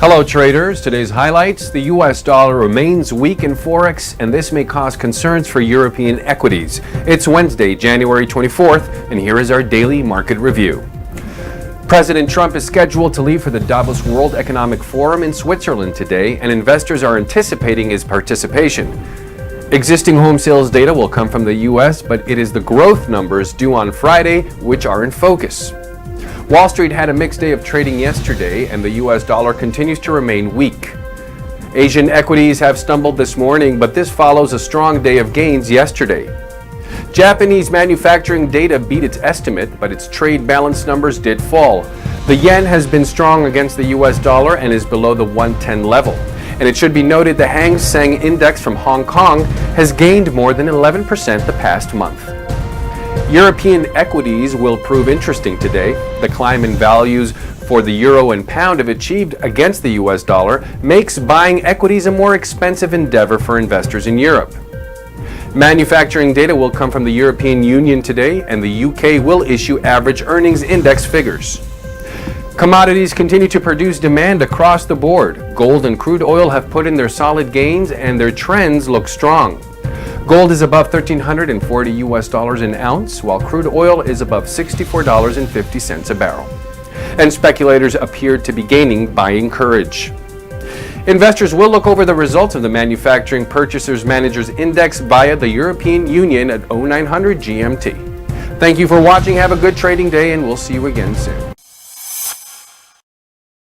Hello traders, today's highlights: the U.S. dollar remains weak in Forex, and this may cause concerns for European equities. It's Wednesday, January 24th, and here is our daily market review. President Trump is scheduled to leave for the Davos World Economic Forum in Switzerland today, and investors are anticipating his participation. Existing home sales data will come from the U.S., but it is the growth numbers due on Friday which are in focus. Wall Street had a mixed day of trading yesterday, and the U.S. dollar continues to remain weak. Asian equities have stumbled this morning, but this follows a strong day of gains yesterday. Japanese manufacturing data beat its estimate, but its trade balance numbers did fall. The yen has been strong against the U.S. dollar and is below the 110 level. And it should be noted the Hang Seng Index from Hong Kong has gained more than 11% the past month. European equities will prove interesting today. The climb in values for the euro and pound have achieved against the U.S. dollar makes buying equities a more expensive endeavor for investors in Europe. Manufacturing data will come from the European Union today, and the UK will issue average earnings index figures. Commodities continue to produce demand across the board. Gold and crude oil have put in their solid gains, and their trends look strong. Gold is above $1,340 US an ounce, while crude oil is above $64.50 a barrel. And speculators appear to be gaining buying courage. Investors will look over the results of the Manufacturing Purchasers Managers Index via the European Union at 0900 GMT. Thank you for watching. Have a good trading day, and we'll see you again soon.